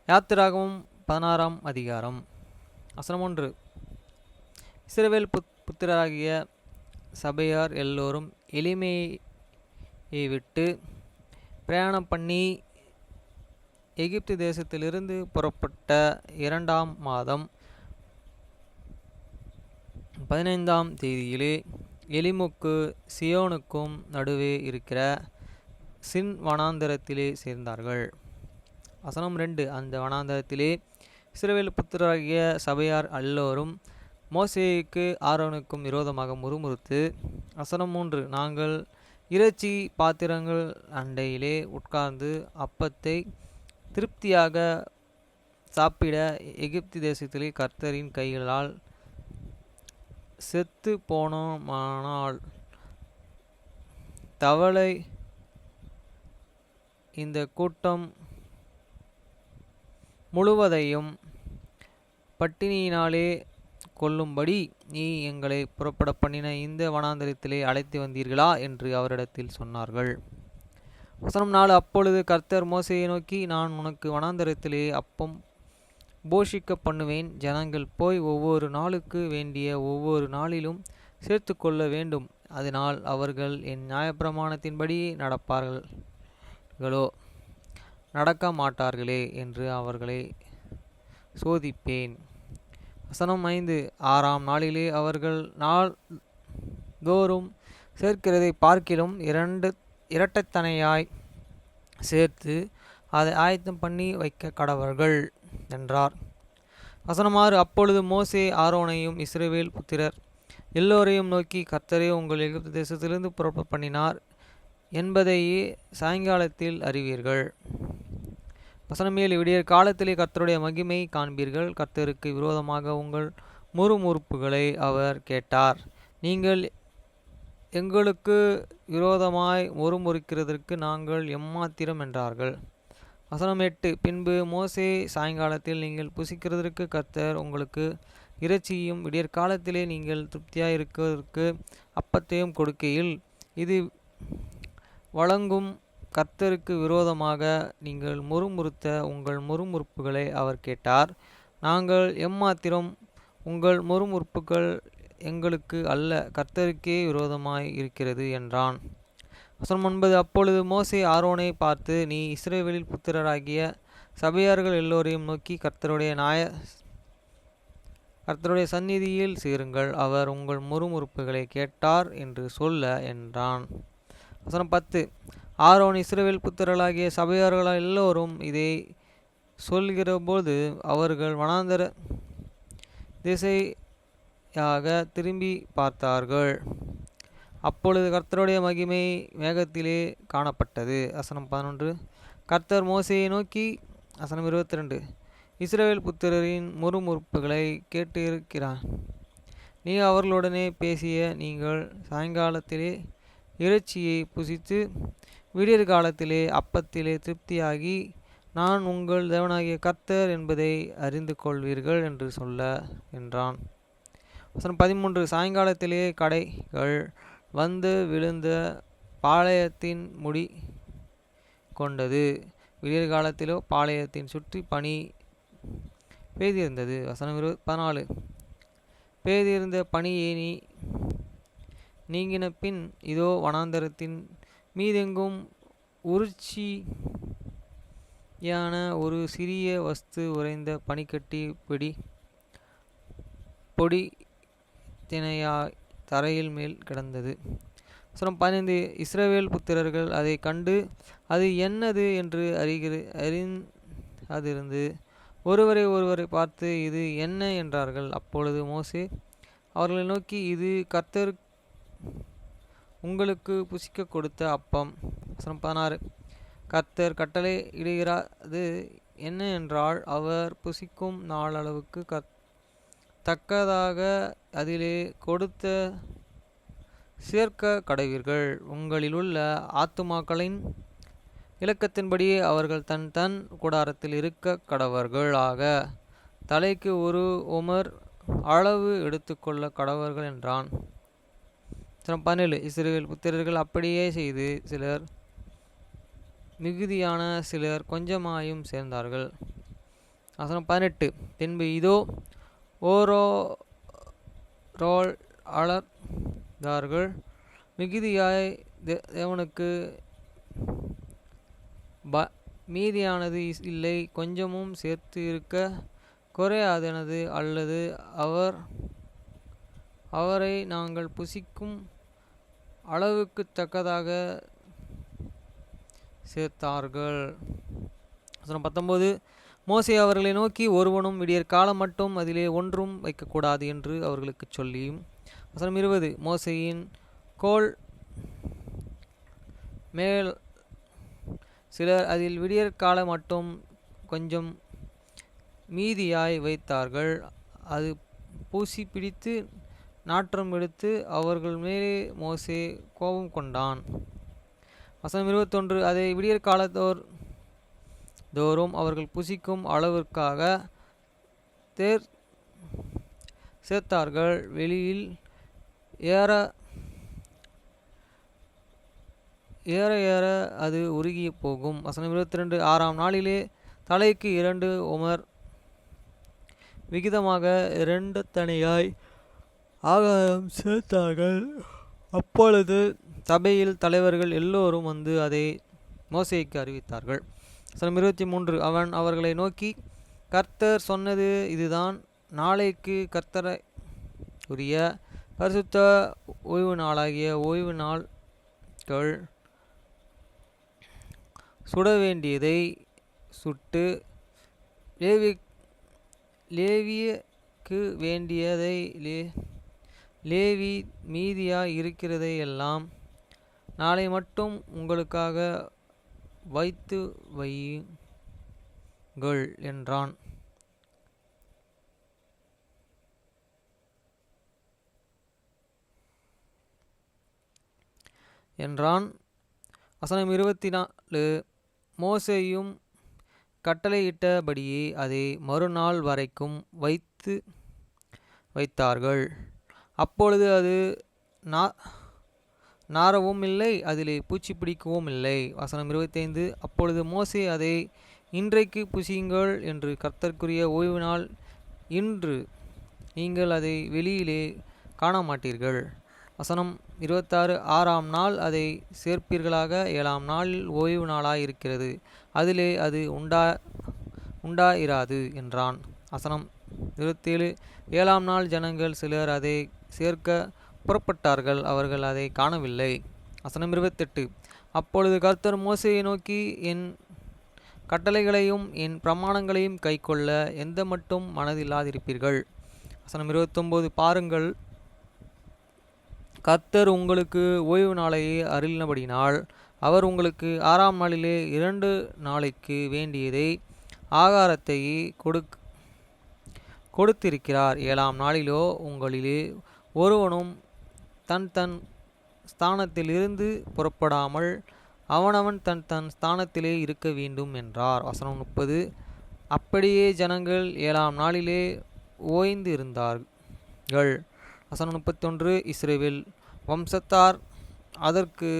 யாத்திராகமம் 16ஆம் அதிகாரம். வசனம் 1. இஸ்ரவேல் புத்திரராகிய சபையார் எல்லோரும் எலிமையை விட்டு பிரயாணம் பண்ணி எகிப்து தேசத்திலிருந்து புறப்பட்ட 2ஆம் மாதம் 15ஆம் தேதியிலே எலிமுக்கு சியோனுக்கும் நடுவே இருக்கிற சின் வனாந்தரத்திலே சேர்ந்தார்கள். வசனம் 2. அந்த வனாந்தரத்திலே இஸ்ரவேல் புத்திரராகிய சபையார் எல்லோரும் மோசேக்கு ஆரோனுக்கும் விரோதமாக முறுமுறுத்து, வசனம் 3. நாங்கள் இறைச்சி பாத்திரங்கள் அண்டையிலே உட்கார்ந்து அப்பத்தை திருப்தியாக சாப்பிட எகிப்து தேசத்திலே கர்த்தரின் கைகளால் செத்து போனோமானால் தவளை இந்த கூட்டம் முழுவதையும் பட்டினியினாலே கொல்லும்படி நீ எங்களை புறப்பட பண்ணின இந்த வனாந்தரத்திலே அழைத்து வந்தீர்களா என்று அவரிடத்தில் சொன்னார்கள். வசனம் 4. அப்பொழுது கர்த்தர் மோசேயை நோக்கி, நான் உனக்கு வனாந்தரத்திலே அப்பம் போஷிக்க பண்ணுவேன். ஜனங்கள் போய் ஒவ்வொரு நாளுக்கு வேண்டிய ஒவ்வொரு நாளிலும் சேர்த்து கொள்ள வேண்டும். அதனால் அவர்கள் என் நியாயப்பிரமாணத்தின்படி நடப்பார்களோ நடக்க மாட்டார்களே என்று அவர்களை சோதிப்பேன். வசனம் 5. 6ஆம் நாளிலே அவர்கள் நாள்தோறும் சேர்க்கிறதை பார்க்கிலும் இரட்டைத்தனையாய் சேர்த்து அதை ஆயத்தம் பண்ணி வைக்க கடவர்கள் என்றார். வசனம் 6. அப்பொழுது மோசே ஆரோனையும் இஸ்ரவேல் புத்திரர் எல்லோரையும் நோக்கி, கர்த்தரே உங்கள் எகிப்து தேசத்திலிருந்து புறப்பட பண்ணினார் என்பதையே சாயங்காலத்தில் அறிவீர்கள். வசனம் 7. விடியற் காலத்திலே கர்த்தருடைய மகிமை காண்பீர்கள். கர்த்தருக்கு விரோதமாக உங்கள் முறுமுறுப்புகளை அவர் கேட்டார். நீங்கள் எங்களுக்கு விரோதமாய் முறுமுறுக்கிறதற்கு நாங்கள் எம்மாத்திரம் என்றார்கள். வசனம் 8. பின்பு மோசே சாயங்காலத்தில் நீங்கள் புசிக்கிறதற்கு கர்த்தர் உங்களுக்கு இறைச்சியும் விடியற்காலத்திலே நீங்கள் திருப்தியாய் இருக்கிறதற்கு அப்பத்தையும் கொடுக்கையில் இது வழங்கும் கர்த்தருக்கு விரோதமாக நீங்கள் முறுமுறுத்த உங்கள் முறுமுறுப்புகளை அவர் கேட்டார். நாங்கள் எம்மாத்திரம்? உங்கள் முறுமுறுப்புகள் எங்களுக்கு அல்ல, கர்த்தருக்கே விரோதமாய் இருக்கிறது என்றான். வசனம் 9. அப்பொழுது மோசே ஆரோனை பார்த்து, நீ இஸ்ரவேலில் புத்திரராகிய சபையார்கள் எல்லோரையும் நோக்கி, கர்த்தருடைய சந்நிதியில் சேருங்கள், அவர் உங்கள் முறுமுறுப்புகளை கேட்டார் என்று சொல்ல என்றான். வசனம் 10. ஆரோன் இஸ்ரவேல் புத்திரர்களாகிய சபையார்கள் எல்லோரும் இதை சொல்கிறபோது அவர்கள் வனாந்தர திசையாக திரும்பி பார்த்தார்கள். அப்பொழுது கர்த்தருடைய மகிமை மேகத்திலே காணப்பட்டது. வசனம் 11. கர்த்தர் மோசேயை நோக்கி, வசனம் 22. இஸ்ரவேல் புத்திரரின் முறுமுறுப்புகளை கேட்டிருக்கிறான். நீ அவர்களுடனே பேசிய நீங்கள் சாயங்காலத்திலே இறைச்சியை புசித்து விடியற் காலத்திலே அப்பத்திலே திருப்தியாகி நான் உங்கள் தேவனாகிய கர்த்தர் என்பதை அறிந்து கொள்வீர்கள் என்று சொல்ல என்றான். வசனம் 13. சாயங்காலத்திலே கடைகள் வந்து விழுந்த பாளையத்தின் முடி கொண்டது. விடியற் காலத்திலோ பாளையத்தின் சுற்றி பனி பெய்திருந்தது. வசனம் 14. பெய்திருந்த பனியை நீங்கின பின் இதோ வனாந்தரத்தின் மீதெங்கும் உறுச்சியான ஒரு சிறிய வஸ்து உறைந்த பனிக்கட்டி பொடி தினையாய் தரையில் மேல் கிடந்தது. வசனம் 15. இஸ்ரவேல் புத்திரர்கள் அதை கண்டு அது என்னது என்று அறியாதிருந்து ஒருவரை பார்த்து இது என்ன என்றார்கள். அப்பொழுது மோசே அவர்களை நோக்கி, இது கர்த்தர் உங்களுக்கு புசிக்க கொடுத்த அப்பம். வசனம் 16. கர்த்தர் கட்டளை இடுகிறது என்ன என்றால், அவர் புசிக்கும் நாளளவுக்கு தக்கதாக அதிலே கொடுத்த சேர்க்க கடவீர்கள். உங்களிலுள்ள ஆத்துமாக்களின் இலக்கத்தின்படியே அவர்கள் தன் கூடாரத்தில் இருக்க கடவர்களாக தலைக்கு ஒரு உமர் அளவு எடுத்துக்கொள்ள கடவர்கள் என்றான். 17. இஸ்ரவேல் புத்திரர்கள் அப்படியே செய்து சிலர் மிகுதியான சிலர் கொஞ்சமாயும் சேர்ந்தார்கள். வசனம் 18. பின்பு இதோ ஓரோ ரோல் அளந்தார்கள், மிகுதியாய் தேவனுக்கு மீதியானது இல்லை, கொஞ்சமும் சேர்த்து இருக்க குறையாதனது அல்லது அவரை நாங்கள் புசிக்கும் அளவுக்கு தக்கதாக சேர்த்தார்கள். 19. மோசே அவர்களை நோக்கி, ஒருவனும் விடியற் காலம் மட்டும் அதிலே ஒன்றும் வைக்கக்கூடாது என்று அவர்களுக்கு சொல்லியும். 20. மோசேயின் கோல் மேல் சிலர் அதில் விடியற் காலம் மட்டும் கொஞ்சம் மீதியாய் வைத்தார்கள். அது பூசி பிடித்து நாற்றம் எடுத்து அவர்கள் மேலே மோசே கோபம் கொண்டான். 21. அதை விடியற் காலத்தோறும் அவர்கள் புசிக்கும் அளவிற்காக சேர்த்தார்கள். வெளியில் ஏற ஏற அது உருகி போகும். 22. 6ஆம் நாளிலே தலைக்கு 2 உமர் விகிதமாக 2 தனியாய் ஆகாரம் சேர்த்தார்கள். அப்பொழுது சபையில் தலைவர்கள் எல்லோரும் வந்து அதை மோசேக்கு அறிவித்தார்கள். 23. அவன் அவர்களை நோக்கி, கர்த்தர் சொன்னது இதுதான், நாளைக்கு கர்த்தரை உரிய பரிசுத்த ஓய்வு நாளாகிய ஓய்வு நாட்கள் சுட வேண்டியதை சுட்டு லேவியக்கு வேண்டியதை லேவி மீதியாய் இருக்கிறதை எல்லாம் நாளை மட்டும் உங்களுக்காக வைத்து வையுங்கள் என்றான். வசனம் 24. மோசேயும் கட்டளையிட்டபடியே அதை மறுநாள் வரைக்கும் வைத்தார்கள். அப்பொழுது அது நாரவும் இல்லை, அதிலே பூச்சி பிடிக்கவும் இல்லை. வசனம் 25. அப்பொழுது மோசே அதை, இன்றைக்கு புசியுங்கள் என்று கர்த்தருக்குரிய ஓய்வு நாள் இன்று, நீங்கள் அதை வெளியிலே காண மாட்டீர்கள். வசனம் 26. 6ஆம் நாள் அதை சேர்ப்பீர்களாக, 7ஆம் நாளில் ஓய்வு நாளாய் இருக்கிறது, அதிலே அது உண்டாயிராது என்றான். வசனம் 27. 7ஆம் நாள் ஜனங்கள் சிலர் அதை சேர்க்க புறப்பட்டார்கள், அவர்கள் அதை காணவில்லை. வசனம் 28. அப்பொழுது கர்த்தர் மோசேயை நோக்கி, என் கட்டளைகளையும் என் பிரமாணங்களையும் கைக்கொள்ள எந்த மட்டும் மனதில்லாதிருப்பீர்கள். வசனம் 29. பாருங்கள், கர்த்தர் உங்களுக்கு ஓய்வு நாளையே அருளினபடினால் அவர் உங்களுக்கு 6ஆம் நாளிலே 2 நாளைக்கு வேண்டியதை ஆகாரத்தை கொடுத்திருக்கிறார். 7ஆம் நாளிலோ உங்களிலே ஒருவனும் தன் ஸ்தானத்தில் இருந்து புறப்படாமல் அவனவன் தன் ஸ்தானத்திலே இருக்க வேண்டும் என்றார். வசனம் 30. அப்படியே ஜனங்கள் 7ஆம் நாளிலே ஓய்ந்து இருந்தார்கள். வசனம் 31. இஸ்ரவேல் வம்சத்தார் அதற்கு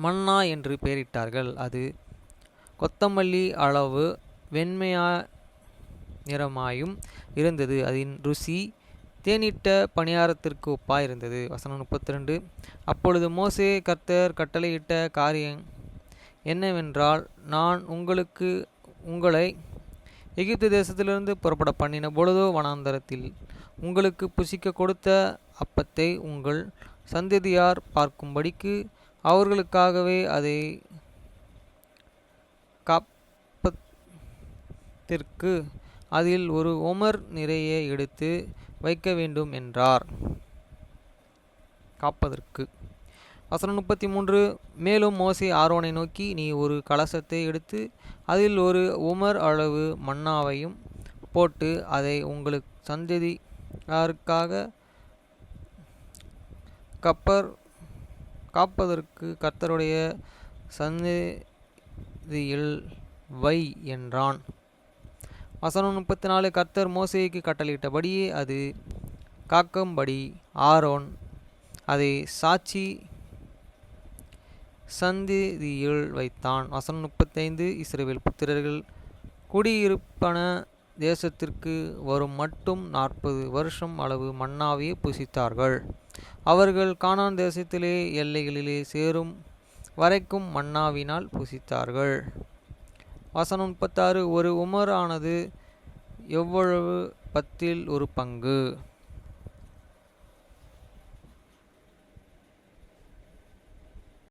மன்னா என்று பெயரிட்டார்கள். அது கொத்தமல்லி அளவு வெண்மையா நிறமாயும் இருந்தது. அதன் ருசி தேனிட்ட பணியாரத்திற்கு ஒப்பாயிருந்தது. வசனம் 32. அப்பொழுது மோசே, கர்த்தர் கட்டளையிட்ட காரியம் என்னவென்றால், நான் உங்களை எகிப்து தேசத்திலிருந்து புறப்பட பண்ணின பொழுதோ வனாந்தரத்தில் உங்களுக்கு புசிக்க கொடுத்த அப்பத்தை உங்கள் சந்ததியார் பார்க்கும்படிக்கு அவர்களுக்காகவே அதை காப்பதற்கு அதில் ஒரு ஓமர் நிறைய எடுத்து வைக்க வேண்டும் என்றார். காப்பதற்கு. வசனம் 33. மேலும் மோசே ஆரோனை நோக்கி, நீ ஒரு கலசத்தை எடுத்து அதில் ஒரு உமர் அளவு மன்னாவையும் போட்டு அதை உங்களுக்கு சந்ததியாருக்காக காப்பதற்கு கர்த்தருடைய சந்நிதியில் வை என்றான். வசனம் 34. கர்த்தர் மோசேக்கு கட்டளையிட்டபடியே அது காக்கும்படி ஆரோன் அதை சாட்சி சந்நிதியில் வைத்தான். வசனம் 35. இஸ்ரவேல் புத்திரர்கள் குடியிருப்பன தேசத்திற்கு வரும் மட்டும் 40 வருஷம் அளவு மன்னாவையே புசித்தார்கள். அவர்கள் கானான் தேசத்திலே எல்லைகளிலே சேரும் வரைக்கும் மன்னாவினால் புசித்தார்கள். வசனம் 36. ஒரு உமர் ஆனது எவ்வளவு 10 1 பங்கு.